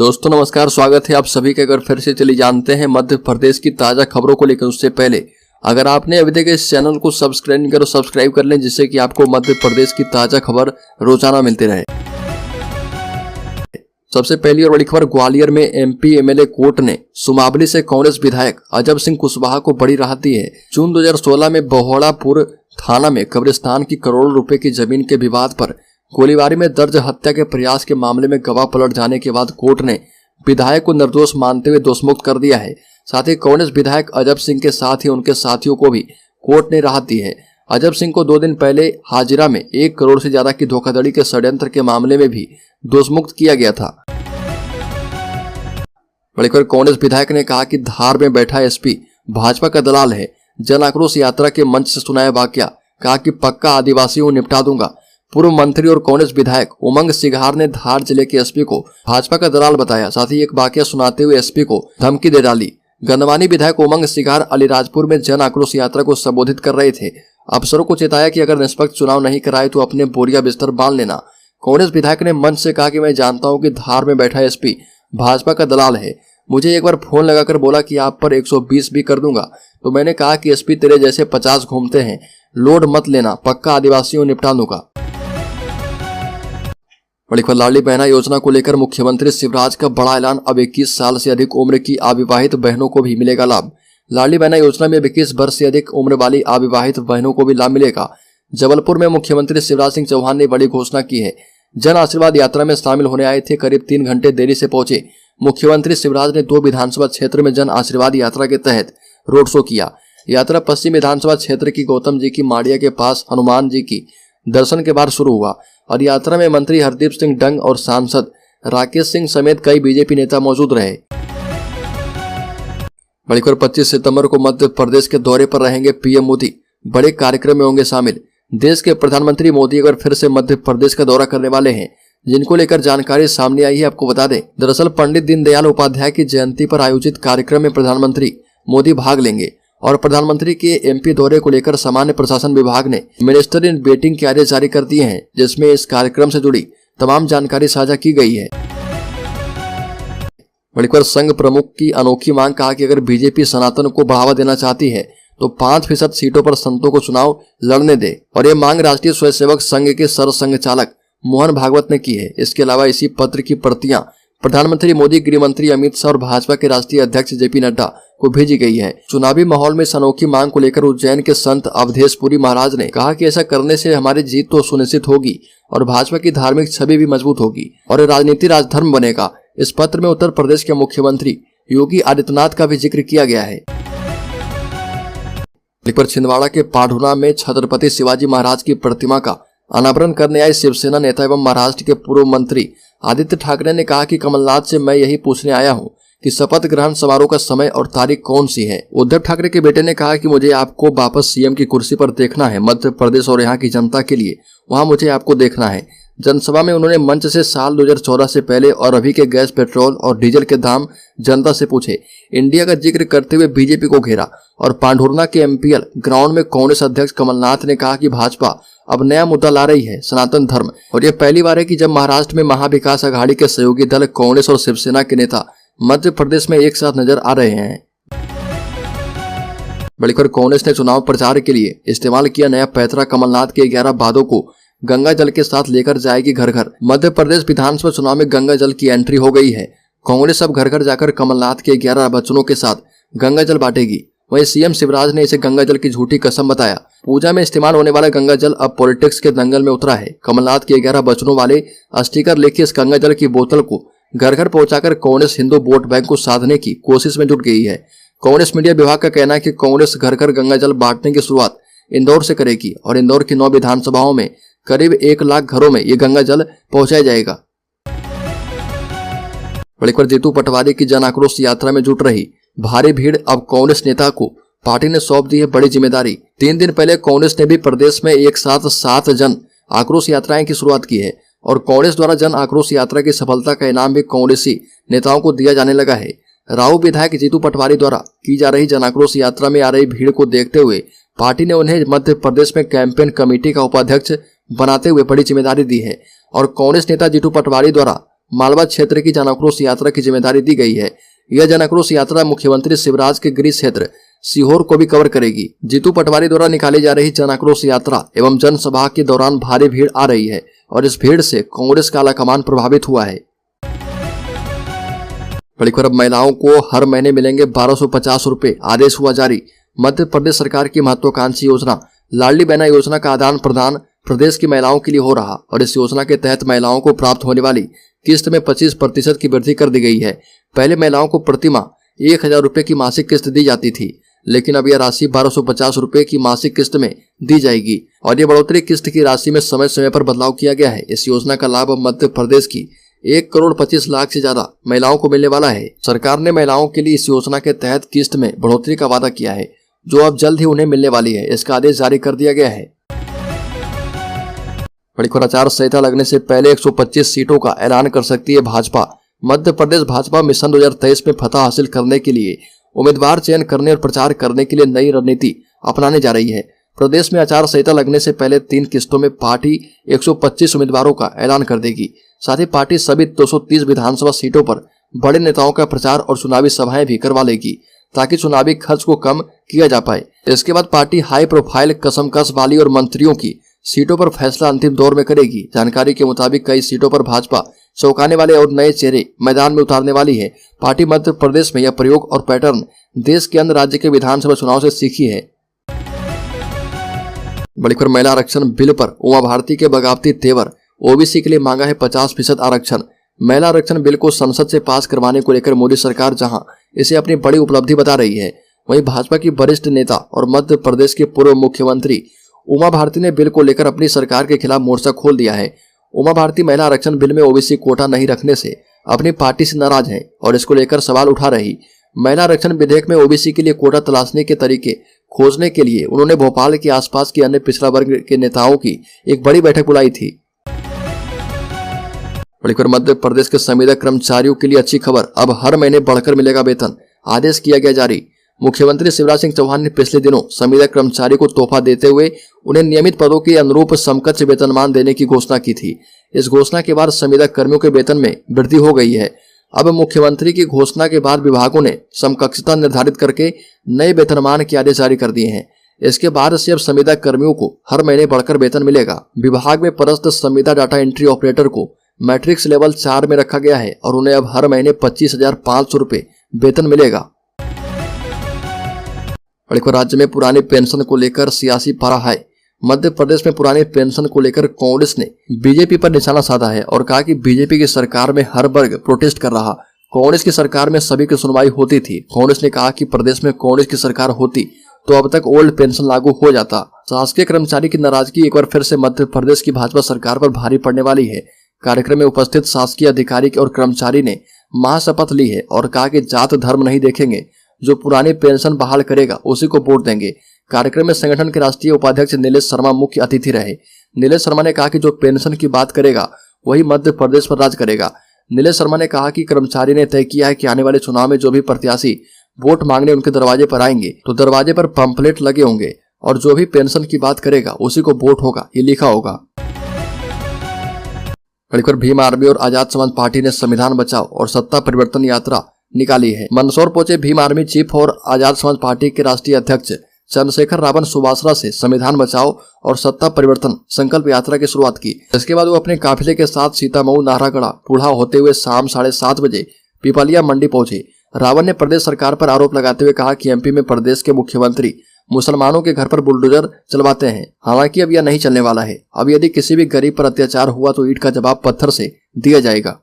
दोस्तों नमस्कार, स्वागत है आप सभी के। अगर फिर से चलिए जानते हैं मध्य प्रदेश की ताजा खबरों को लेकर। उससे पहले अगर आपने अभी तक इस चैनल को सब्सक्राइब नहीं करो, सब्सक्राइब कर लें, जिससे कि आपको मध्य प्रदेश की ताजा खबर रोजाना मिलती रहे। सबसे पहली और बड़ी खबर, ग्वालियर में एमपी एमएलए कोर्ट ने सुमावली से कांग्रेस विधायक अजब सिंह कुशवाहा को बड़ी राहत दी है। जून 2016 में बहोड़ापुर थाना में कब्रिस्तान की करोड़ों रुपए की जमीन के विवाद पर गोलीबारी में दर्ज हत्या के प्रयास के मामले में गवाह पलट जाने के बाद कोर्ट ने विधायक को निर्दोष मानते हुए दोषमुक्त कर दिया है। साथ ही कांग्रेस विधायक अजब सिंह के साथ ही उनके साथियों को भी कोर्ट ने राहत दी है। अजब सिंह को 2 दिन पहले हाजिरा में 1 करोड़ से ज्यादा की धोखाधड़ी के षड्यंत्र के मामले में भी दोषमुक्त किया गया था। बड़ीकर कांग्रेस विधायक ने कहा कि धार में बैठा एसपी भाजपा का दलाल है। जन आक्रोश यात्रा के मंच से सुनाया वाकया, कहा कि पक्का आदिवासियों को निपटा दूंगा। पूर्व मंत्री और कांग्रेस विधायक उमंग सिघार ने धार जिले के एसपी को भाजपा का दलाल बताया। साथ ही एक वाकया सुनाते हुए एसपी को धमकी दे डाली। गंदवानी विधायक उमंग सिघार अलीराजपुर में जन आक्रोश यात्रा को संबोधित कर रहे थे। अफसरों को चेताया कि अगर निष्पक्ष चुनाव नहीं कराए तो अपने बोरिया बिस्तर बांध लेना। कांग्रेस विधायक ने मंच से कहा कि मैं जानता हूं कि धार में बैठा एसपी भाजपा का दलाल है। मुझे एक बार फोन लगाकर बोला कि आप पर 120 भी कर दूंगा, तो मैंने कहा कि एसपी तेरे जैसे 50 घूमते हैं, लोड मत लेना, पक्का आदिवासियों निपटा दूंगा। बड़ी खबर, लाडली बहना योजना को लेकर मुख्यमंत्री शिवराज का बड़ा ऐलान। अब 21 साल से अधिक उम्र की अविवाहित बहनों को भी मिलेगा लाभ। लाडली बहना योजना में 21 वर्ष से अधिक उम्र वाली अविवाहित बहनों को भी लाभ मिलेगा। जबलपुर में मुख्यमंत्री शिवराज सिंह चौहान ने बड़ी घोषणा की है। जन आशीर्वाद यात्रा में शामिल होने आए थे। करीब 3 घंटे देरी से पहुंचे मुख्यमंत्री शिवराज ने 2 विधानसभा क्षेत्र में जन आशीर्वाद यात्रा के तहत रोड शो किया। यात्रा पश्चिम विधानसभा क्षेत्र की गौतम जी की माड़िया के पास हनुमान जी की दर्शन के बाद शुरू हुआ और यात्रा में मंत्री हरदीप सिंह डंग और सांसद राकेश सिंह समेत कई बीजेपी नेता मौजूद रहे। बड़ी खबर, 25 सितंबर को मध्य प्रदेश के दौरे पर रहेंगे पीएम मोदी। बड़े कार्यक्रम में होंगे शामिल। देश के प्रधानमंत्री मोदी अगर फिर से मध्य प्रदेश का दौरा करने वाले हैं, जिनको लेकर जानकारी सामने आई है। आपको बता दें, दरअसल पंडित दीनदयाल उपाध्याय की जयंती पर आयोजित कार्यक्रम में प्रधानमंत्री मोदी भाग लेंगे और प्रधानमंत्री के एमपी दौरे को लेकर सामान्य प्रशासन विभाग ने मिनिस्टर इन वेटिंग के आदेश जारी कर दिए हैं, जिसमें इस कार्यक्रम से जुड़ी तमाम जानकारी साझा की गई है। बड़ी खबर, संघ प्रमुख की अनोखी मांग, कहा कि अगर बीजेपी सनातन को बढ़ावा देना चाहती है तो 5% सीटों पर संतों को चुनाव लड़ने दे। और ये मांग राष्ट्रीय स्वयंसेवक संघ के सरसंघ चालक मोहन भागवत ने की है। इसके अलावा इसी पत्र की प्रतियां प्रधानमंत्री मोदी, गृह मंत्री अमित शाह और भाजपा के राष्ट्रीय अध्यक्ष जेपी नड्डा को भेजी गई है। चुनावी माहौल में इस अनोखी मांग को लेकर उज्जैन के संत अवधेशपुरी महाराज ने कहा कि ऐसा करने से हमारी जीत तो सुनिश्चित होगी और भाजपा की धार्मिक छवि भी मजबूत होगी और राजनीति राजधर्म बनेगा। इस पत्र में उत्तर प्रदेश के मुख्यमंत्री योगी आदित्यनाथ का भी जिक्र किया गया है। छिंदवाड़ा के पाढ़ुना में छत्रपति शिवाजी महाराज की प्रतिमा का अनावरण करने आए शिवसेना नेता एवं महाराष्ट्र के पूर्व मंत्री आदित्य ठाकरे ने कहा कि कमलनाथ से मैं यही पूछने आया हूं कि शपथ ग्रहण समारोह का समय और तारीख कौन सी है। उद्धव ठाकरे के बेटे ने कहा कि मुझे आपको वापस सीएम की कुर्सी पर देखना है। मध्य प्रदेश और यहाँ की जनता के लिए वहां मुझे आपको देखना है। जनसभा में उन्होंने मंच से साल 2014 से पहले और अभी के गैस, पेट्रोल और डीजल के दाम जनता से पूछे। इंडिया का जिक्र करते हुए बीजेपी को घेरा और पांढुर्ना के एमपीएल ग्राउंड में कांग्रेस अध्यक्ष कमलनाथ ने कहा कि भाजपा अब नया मुद्दा ला रही है, सनातन धर्म। और यह पहली बार है कि जब महाराष्ट्र में महाविकास अघाड़ी के सहयोगी दल कांग्रेस और शिवसेना के नेता मध्य प्रदेश में एक साथ नजर आ रहे हैं। बड़ी खबर, कांग्रेस ने चुनाव प्रचार के लिए इस्तेमाल किया नया पैतरा। कमलनाथ के 11 वादों को गंगा जल के साथ लेकर जाएगी घर घर। मध्य प्रदेश विधानसभा चुनाव में गंगा जल की एंट्री हो गई है। कांग्रेस अब घर घर जाकर कमलनाथ के 11 वचनों के साथ गंगा जल बांटेगी। वहीं सीएम शिवराज ने इसे गंगा जल की झूठी कसम बताया। पूजा में इस्तेमाल होने वाला गंगा जल अब पॉलिटिक्स के दंगल में उतरा है। कमलनाथ के 11 वचनों वाले स्टिकर लेके इस गंगा जल की बोतल को घर घर पहुंचाकर कांग्रेस हिंदू वोट बैंक को साधने की कोशिश में जुट गई है। कांग्रेस मीडिया विभाग का कहना है कि कांग्रेस घर घर गंगा जल बांटने की शुरुआत इंदौर से करेगी और इंदौर की 9 विधानसभाओं में करीब 1 लाख घरों में ये गंगा जल पहुंचाया जाएगा। बड़ी खबर, जीतू पटवारी की जन आक्रोश यात्रा में जुट रही भारी भीड़। अब कांग्रेस नेता को पार्टी ने सौंप दी है बड़ी जिम्मेदारी। 3 दिन पहले कांग्रेस ने भी प्रदेश में एक साथ 7 जन आक्रोश यात्राएं की शुरुआत की है और कांग्रेस द्वारा जन आक्रोश यात्रा की सफलता का इनाम भी कांग्रेसी नेताओं को दिया जाने लगा है। राऊ विधायक जीतू पटवारी द्वारा की जा रही जन आक्रोश यात्रा में आ रही भीड़ को देखते हुए पार्टी ने उन्हें मध्य प्रदेश में कैंपेन कमेटी का उपाध्यक्ष बनाते हुए बड़ी जिम्मेदारी दी है और कांग्रेस नेता जीतू पटवारी द्वारा मालवा क्षेत्र की जनाक्रोश यात्रा की जिम्मेदारी दी गई है। यह जनाक्रोश यात्रा मुख्यमंत्री शिवराज के गृह क्षेत्र सीहोर को भी कवर करेगी। जीतू पटवारी द्वारा निकाली जा रही जनाक्रोश यात्रा एवं जनसभा के दौरान भारी भीड़ आ रही है और इस भीड़ से कांग्रेस का आलाकमान प्रभावित हुआ है। बड़ी खबर, महिलाओं को हर महीने मिलेंगे 1250 रुपए, आदेश हुआ जारी। मध्य प्रदेश सरकार की महत्वाकांक्षी योजना लाडली बहना योजना का आदान प्रदान प्रदेश की महिलाओं के लिए हो रहा और इस योजना के तहत महिलाओं को प्राप्त होने वाली किस्त में 25% की वृद्धि कर दी गई है। पहले महिलाओं को प्रति माह 1000 रुपए की मासिक किस्त दी जाती थी, लेकिन अब यह राशि 1250 रुपए की मासिक किस्त में दी जाएगी और ये बढ़ोतरी किस्त की राशि में समय समय पर बदलाव किया गया है। इस योजना का लाभ मध्य प्रदेश की 1,25,00,000 से ज्यादा महिलाओं को मिलने वाला है। सरकार ने महिलाओं के लिए इस योजना के तहत किस्त में बढ़ोतरी का वादा किया है, जो अब जल्द ही उन्हें मिलने वाली है। इसका आदेश जारी कर दिया गया है। बड़ी खबर, आचार संहिता लगने से पहले 125 सीटों का ऐलान कर सकती है भाजपा। मध्य प्रदेश भाजपा मिशन 2023 में फतह हासिल करने के लिए उम्मीदवार चयन करने और प्रचार करने के लिए नई रणनीति अपनाने जा रही है। प्रदेश में आचार संहिता लगने से पहले 3 किस्तों में पार्टी 125 उम्मीदवारों का ऐलान कर देगी। साथ ही पार्टी सभी 230 विधानसभा सीटों पर बड़े नेताओं का प्रचार और चुनावी सभाएं भी करवा लेगी, ताकि चुनावी खर्च को कम किया जा पाए। इसके बाद पार्टी हाई प्रोफाइल कसमकस वाली और मंत्रियों की सीटों पर फैसला अंतिम दौर में करेगी। जानकारी के मुताबिक कई सीटों पर भाजपा चौंकाने वाले और नए चेहरे मैदान में उतारने वाली है। पार्टी मध्य प्रदेश में यह प्रयोग और पैटर्न देश के अन्य राज्य के विधानसभा चुनाव से सीखी है। बड़ी खबर, महिला आरक्षण बिल पर उमा भारती के बगावती तेवर, ओबीसी के लिए मांगा है 50% आरक्षण। महिला आरक्षण बिल को संसद से पास करवाने को लेकर मोदी सरकार जहां इसे अपनी बड़ी उपलब्धि बता रही है, वहीं भाजपा की वरिष्ठ नेता और मध्य प्रदेश के पूर्व मुख्यमंत्री उमा भारती ने बिल को लेकर अपनी सरकार के खिलाफ मोर्चा खोल दिया है। उमा भारती महिला आरक्षण बिल में ओबीसी कोटा नहीं रखने से अपनी पार्टी से नाराज हैं और इसको लेकर सवाल उठा रही। महिला आरक्षण विधेयक में ओबीसी के लिए कोटा तलाशने के तरीके खोजने के लिए उन्होंने भोपाल के आसपास के अन्य पिछड़ा वर्ग के नेताओं की एक बड़ी बैठक बुलाई थी। बड़ी खबर, मध्य प्रदेश के संविदा कर्मचारियों के लिए अच्छी खबर, अब हर महीने बढ़कर मिलेगा वेतन, आदेश किया गया जारी। मुख्यमंत्री शिवराज सिंह चौहान ने पिछले दिनों संविदा कर्मचारी को तोहफा देते हुए उन्हें नियमित पदों के अनुरूप समकक्ष वेतनमान देने की घोषणा की थी। इस घोषणा के बाद संविदा कर्मियों के वेतन में वृद्धि हो गई है। अब मुख्यमंत्री की घोषणा के बाद विभागों ने समकक्षता निर्धारित करके नए वेतनमान के आदेश जारी कर दिए हैं। इसके बाद से अब संविदा कर्मियों को हर महीने बढ़कर वेतन मिलेगा। विभाग में पदस्थ संविदा डाटा एंट्री ऑपरेटर को मैट्रिक्स लेवल 4 में रखा गया है और उन्हें अब हर महीने 25,500 रुपए वेतन मिलेगा। राज्य में पुरानी पेंशन को लेकर सियासी पारा है। मध्य प्रदेश में पुरानी पेंशन को लेकर कांग्रेस ने बीजेपी पर निशाना साधा है और कहा कि बीजेपी की सरकार में हर वर्ग प्रोटेस्ट कर रहा। कांग्रेस की सरकार में सभी की सुनवाई होती थी। कांग्रेस ने कहा कि प्रदेश में कांग्रेस की सरकार होती तो अब तक ओल्ड पेंशन लागू हो जाता। शासकीय कर्मचारी की नाराजगी एक बार फिर से मध्य प्रदेश की भाजपा सरकार पर भारी पड़ने वाली है। कार्यक्रम में उपस्थित शासकीय अधिकारी और कर्मचारी ने महाशपथ ली है और कहा कि जात धर्म नहीं देखेंगे, जो पुरानी पेंशन बहाल करेगा उसी को वोट देंगे। कार्यक्रम में संगठन के राष्ट्रीय उपाध्यक्ष नीलेश शर्मा मुख्य अतिथि रहे। नीलेश शर्मा ने कहा कि जो पेंशन की बात करेगा वही मध्य प्रदेश पर राज करेगा। नीलेश शर्मा ने कहा कि कर्मचारी ने तय किया है कि आने वाले चुनाव में जो भी प्रत्याशी वोट मांगने उनके दरवाजे पर आएंगे तो दरवाजे पर पंपलेट लगे होंगे और जो भी पेंशन की बात करेगा उसी को वोट होगा, ये लिखा होगा। भीम आर्मी और आजाद समाज पार्टी ने संविधान बचाओ और सत्ता परिवर्तन यात्रा निकाली है। मंदसौर पहुंचे भीम आर्मी चीफ और आजाद समाज पार्टी के राष्ट्रीय अध्यक्ष चंद्रशेखर रावण सुबासरा से संविधान बचाओ और सत्ता परिवर्तन संकल्प यात्रा की शुरुआत की। इसके बाद वो अपने काफिले के साथ सीतामऊ, नाहरगढ़, पुढ़ा होते हुए शाम 7:30 बजे पिपलिया मंडी पहुंचे। रावण ने प्रदेश सरकार पर आरोप लगाते हुए कहा कि एमपी में प्रदेश के मुख्यमंत्री मुसलमानों के घर पर बुलडोजर चलवाते हैं। हालांकि अब यह नहीं चलने वाला है। अब यदि किसी भी गरीब पर अत्याचार हुआ तो ईंट का जवाब पत्थर से दिया जाएगा।